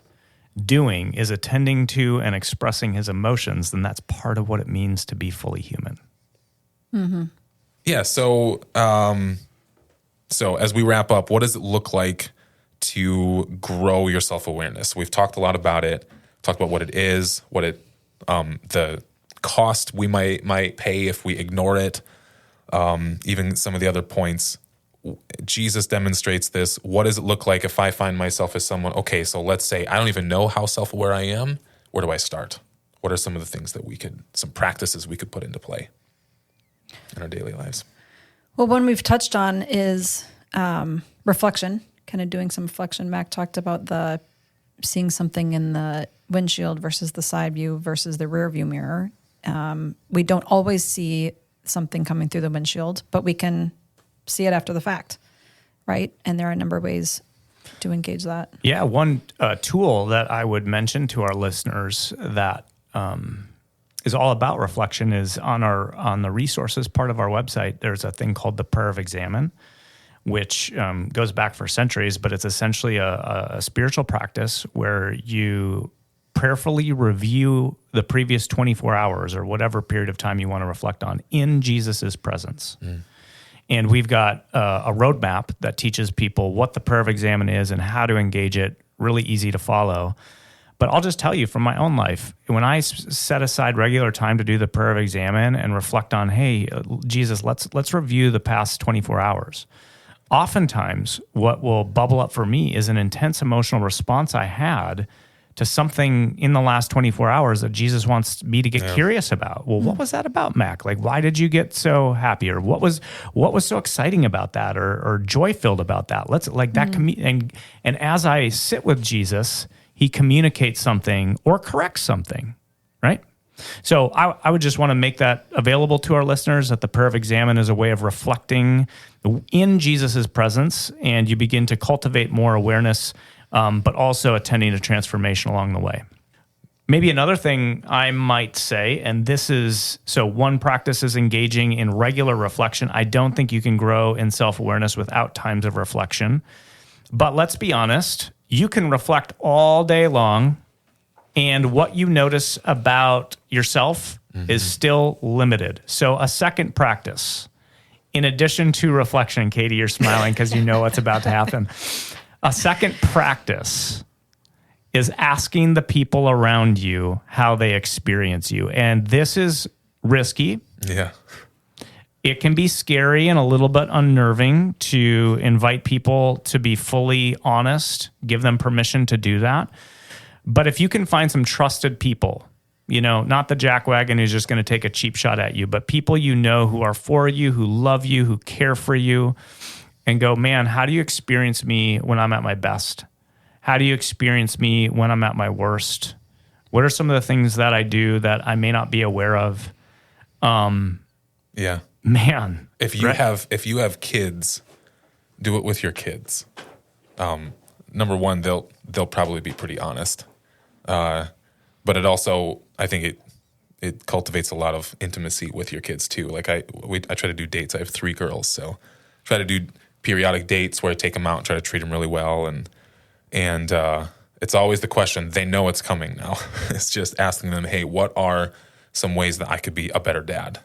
doing is attending to and expressing his emotions, then that's part of what it means to be fully human. Mm-hmm. Yeah, so as we wrap up, what does it look like to grow your self-awareness? We've talked a lot about it, talked about what it is, what it the cost we might pay if we ignore it, even some of the other points. Jesus demonstrates this. What does it look like if I find myself as someone, okay, so let's say I don't even know how self-aware I am. Where do I start? What are some of the things that some practices we could put into play in our daily lives? Well, one we've touched on is reflection, kind of doing some reflection. Mac talked about the seeing something in the windshield versus the side view versus the rear view mirror. We don't always see something coming through the windshield, but we can see it after the fact, right? And there are a number of ways to engage that. Yeah, one tool that I would mention to our listeners that is all about reflection is on the resources part of our website. There's a thing called the Prayer of Examine, which goes back for centuries, but it's essentially a spiritual practice where you prayerfully review the previous 24 hours or whatever period of time you want to reflect on in Jesus's presence. And we've got a roadmap that teaches people what the prayer of examine is and how to engage it, really easy to follow. But I'll just tell you from my own life, when I set aside regular time to do the prayer of examine and reflect on, hey, Jesus, let's review the past 24 hours. Oftentimes, what will bubble up for me is an intense emotional response I had to something in the last 24 hours that Jesus wants me to get curious about. Well, what was that about, Mac? Like, why did you get so happy? Or what was so exciting about that or joy-filled about that? Let's like that. And as I sit with Jesus, he communicates something or corrects something, right? So I would just want to make that available to our listeners, that the prayer of examine is a way of reflecting in Jesus's presence, and you begin to cultivate more awareness, but also attending to transformation along the way. Maybe another thing I might say, and this is, so one practice is engaging in regular reflection. I don't think you can grow in self-awareness without times of reflection. But let's be honest, you can reflect all day long, and what you notice about yourself is still limited. So a second practice, in addition to reflection, Katie, you're smiling because you know what's about to happen. A second practice is asking the people around you how they experience you. And this is risky. Yeah. It can be scary and a little bit unnerving to invite people to be fully honest, give them permission to do that. But if you can find some trusted people, you know, not the jackwagon who's just going to take a cheap shot at you, but people you know who are for you, who love you, who care for you, and go, man, how do you experience me when I'm at my best? How do you experience me when I'm at my worst? What are some of the things that I do that I may not be aware of? Yeah. Man. If you have kids, do it with your kids. Number one, they'll probably be pretty honest. But it also, I think it cultivates a lot of intimacy with your kids too. Like I try to do dates. I have 3 girls, so try to do periodic dates where I take them out and try to treat them really well. And it's always the question, they know it's coming now. It's just asking them, hey, what are some ways that I could be a better dad?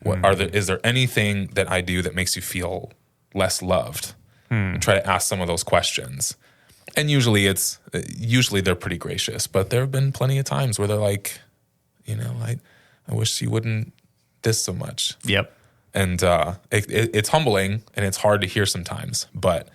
Is there anything that I do that makes you feel less loved? And try to ask some of those questions. And usually they're pretty gracious, but there have been plenty of times where they're like, you know, I wish you wouldn't this so much. Yep. And it's humbling and it's hard to hear sometimes, but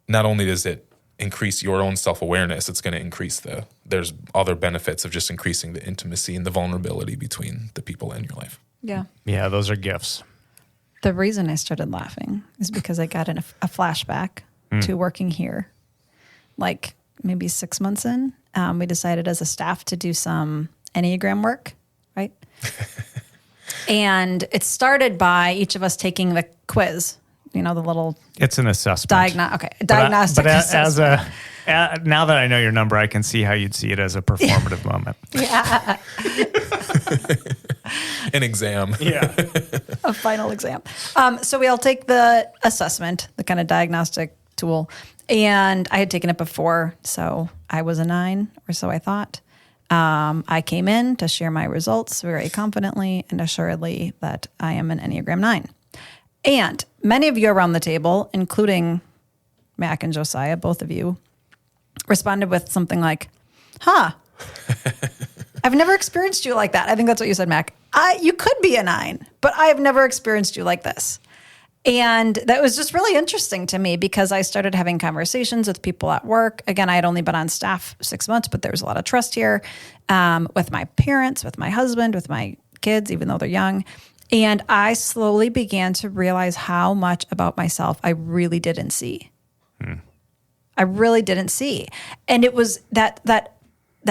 not only does it increase your own self-awareness, it's going to increase there's other benefits of just increasing the intimacy and the vulnerability between the people in your life. Yeah. Yeah, those are gifts. The reason I started laughing is because I got in a flashback to working here. Like maybe 6 months in, we decided as a staff to do some Enneagram work, right? And it started by each of us taking the quiz, the little It's an assessment. diagnostic But assessment. now that I know your number, I can see how you'd see it as a performative moment. Yeah. An exam. Yeah. A final exam. So we all take the assessment, the kind of diagnostic tool, and I had taken it before, so I was a 9, or so I thought. I came in to share my results very confidently and assuredly that I am an Enneagram 9. And many of you around the table, including Mac and Josiah, both of you, responded with something like, I've never experienced you like that. I think that's what you said, Mac. You could be a 9, but I have never experienced you like this. And that was just really interesting to me because I started having conversations with people at work. Again, I had only been on staff 6 months, but there was a lot of trust here with my parents, with my husband, with my kids, even though they're young. And I slowly began to realize how much about myself I really didn't see. I really didn't see. And it was that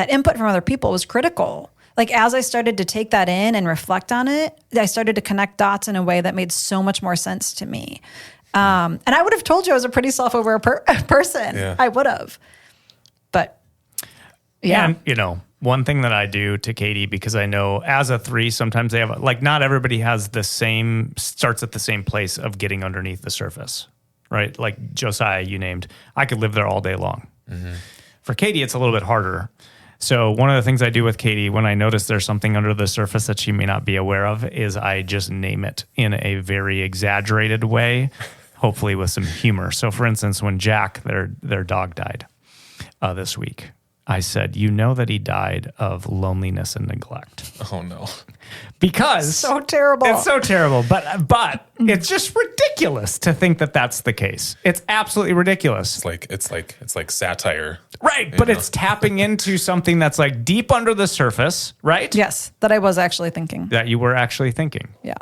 input from other people was critical. Like as I started to take that in and reflect on it, I started to connect dots in a way that made so much more sense to me. And I would have told you I was a pretty self-aware person. Yeah. I would have. But yeah. And, one thing that I do to Katie, because I know as a 3, sometimes they have, not everybody has starts at the same place of getting underneath the surface, right? Like Josiah, you named, I could live there all day long. Mm-hmm. For Katie, it's a little bit harder. So one of the things I do with Katie when I notice there's something under the surface that she may not be aware of is I just name it in a very exaggerated way, hopefully with some humor. So for instance, when Jack, their dog, died this week, I said, that he died of loneliness and neglect. Oh no. Because so terrible. It's so terrible, but it's just ridiculous to think that that's the case. It's absolutely ridiculous. It's like satire. Right, but it's tapping into something that's like deep under the surface, right? Yes, that I was actually thinking. That you were actually thinking. Yeah.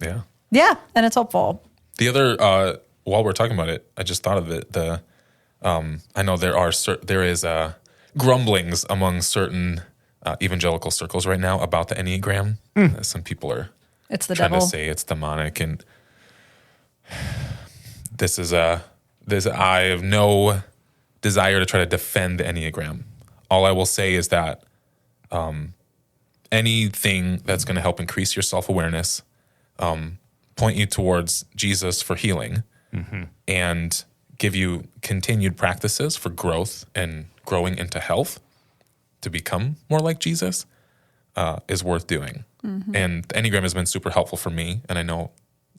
Yeah. Yeah, and it's helpful. The other, while we're talking about it, I just thought of it. I know there is grumblings among certain evangelical circles right now about the Enneagram. Some people are It's the trying devil. to say it's demonic, and I have no desire to try to defend the Enneagram. All I will say is that anything that's going to help increase your self-awareness, point you towards Jesus for healing, and give you continued practices for growth and growing into health to become more like Jesus is worth doing. And the Enneagram has been super helpful for me, and I know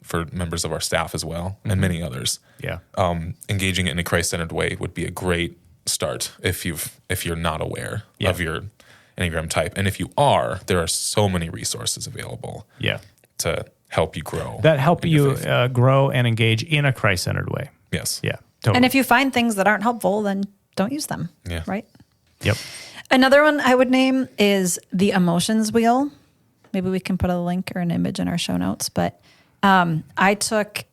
for members of our staff as well, and many others. Yeah. Engaging it in a Christ-centered way would be a great start if you're not aware of your Enneagram type. And if you are, there are so many resources available to help you grow. That help you grow and engage in a Christ-centered way. Yes. Yeah, totally. And if you find things that aren't helpful, then don't use them. Yeah. Right? Yep. Another one I would name is the emotions wheel. Maybe we can put a link or an image in our show notes. But I took,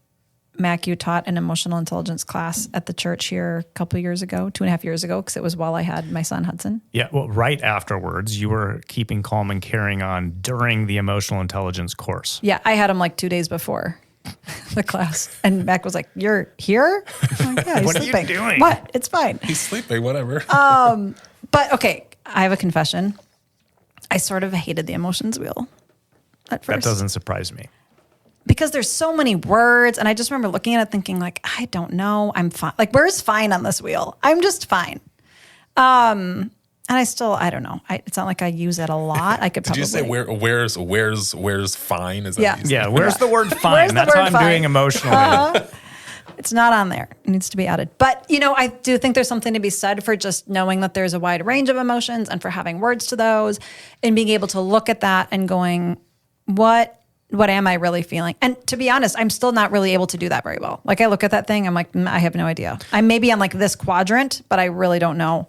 Mac, you taught an emotional intelligence class at the church here a couple of years ago, 2.5 years ago, because it was while I had my son Hudson. Yeah, well, right afterwards, you were keeping calm and carrying on during the emotional intelligence course. Yeah, I had him like 2 days before the class. And Mac was like, "You're here?" I'm like, "Yeah, he's What are sleeping." you doing? What? It's fine. He's sleeping, whatever. But okay, I have a confession. I sort of hated the emotions wheel at first. That doesn't surprise me. Because there's so many words, and I just remember looking at it thinking like, I don't know, I'm fine. Like, where's fine on this wheel? I'm just fine. And I don't know. It's not like I use it a lot. I could Did probably. you say where's fine? Is that Yeah. what you said? Yeah, where's the word fine? Where's the That's word how I'm fine? doing emotionally. It's not on there. It needs to be added. But, I do think there's something to be said for just knowing that there's a wide range of emotions and for having words to those and being able to look at that and going, what what am I really feeling? And to be honest, I'm still not really able to do that very well. Like I look at that thing, I'm like, I have no idea. I may be on like this quadrant, but I really don't know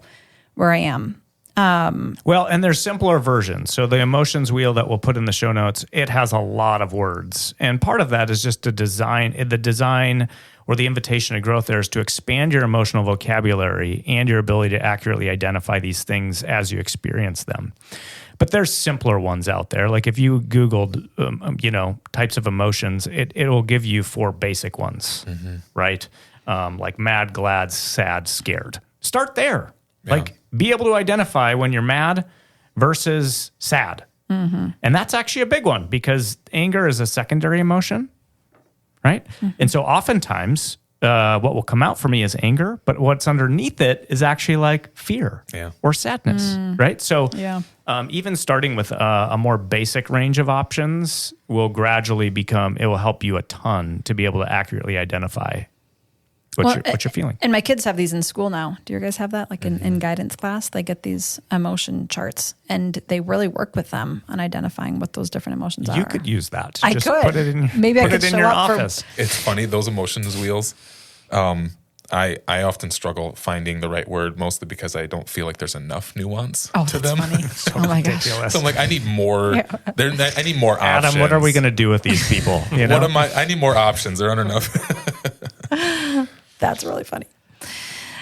where I am. Well, and there's simpler versions. So the emotions wheel that we'll put in the show notes, it has a lot of words. And part of that is just the design or the invitation to growth there is to expand your emotional vocabulary and your ability to accurately identify these things as you experience them. But there's simpler ones out there. Like if you Googled, types of emotions, it will give you 4 basic ones, right? Like mad, glad, sad, scared. Start there. Yeah. Like be able to identify when you're mad versus sad. Mm-hmm. And that's actually a big one because anger is a secondary emotion, right? Mm-hmm. And so oftentimes what will come out for me is anger, but what's underneath it is actually like fear or sadness, right? So even starting with a more basic range of options will gradually it will help you a ton to be able to accurately identify what you're feeling. And my kids have these in school now. Do you guys have that? Like in guidance class, they get these emotion charts and they really work with them on identifying what those different emotions are. You could use that. I Just could. Put it in, Maybe I put could it in show your up office. It's funny, those emotions wheels. I often struggle finding the right word, mostly because I don't feel like there's enough nuance to them. Funny. Oh my gosh. Ridiculous. So I'm like, I need more. I need more options. Adam, what are we going to do with these people? You know? I need more options. There aren't enough. That's really funny.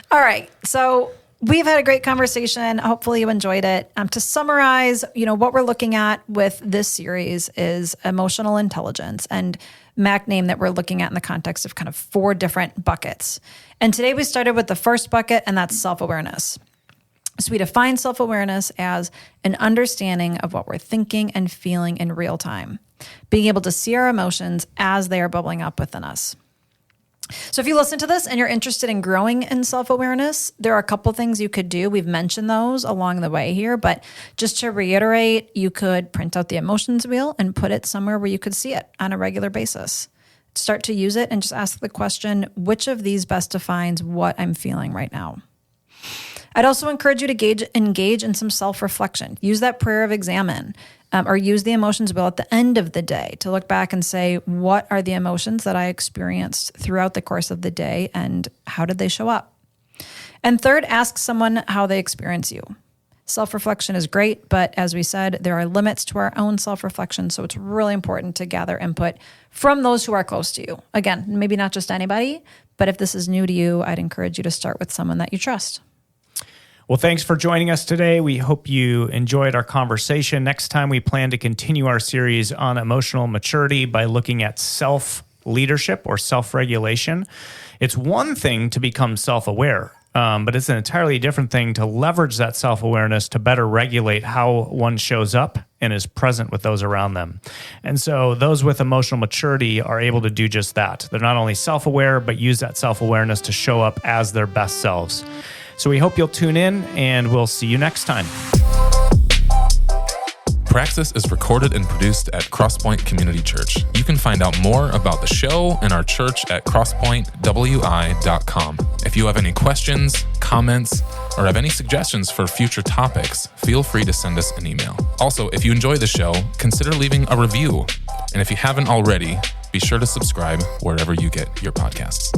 All right. So we've had a great conversation. Hopefully you enjoyed it. To summarize, what we're looking at with this series is emotional intelligence. And Mac named that we're looking at in the context of kind of 4 different buckets. And today we started with the first bucket, and that's self-awareness. So we define self-awareness as an understanding of what we're thinking and feeling in real time, being able to see our emotions as they are bubbling up within us. So if you listen to this and you're interested in growing in self-awareness, there are a couple things you could do. We've mentioned those along the way here, but just to reiterate, you could print out the emotions wheel and put it somewhere where you could see it on a regular basis. Start to use it and just ask the question, which of these best defines what I'm feeling right now? I'd also encourage you to engage in some self-reflection. Use that prayer of examine. Or use the emotions wheel at the end of the day to look back and say, what are the emotions that I experienced throughout the course of the day and how did they show up? And third, ask someone how they experience you. Self-reflection is great, but as we said, there are limits to our own self-reflection, so it's really important to gather input from those who are close to you. Again, maybe not just anybody, but if this is new to you, I'd encourage you to start with someone that you trust. Well, thanks for joining us today. We hope you enjoyed our conversation. Next time, we plan to continue our series on emotional maturity by looking at self-leadership or self-regulation. It's one thing to become self-aware, but it's an entirely different thing to leverage that self-awareness to better regulate how one shows up and is present with those around them. And so those with emotional maturity are able to do just that. They're not only self-aware, but use that self-awareness to show up as their best selves. So we hope you'll tune in, and we'll see you next time. Praxis is recorded and produced at Crosspoint Community Church. You can find out more about the show and our church at crosspointwi.com. If you have any questions, comments, or have any suggestions for future topics, feel free to send us an email. Also, if you enjoy the show, consider leaving a review. And if you haven't already, be sure to subscribe wherever you get your podcasts.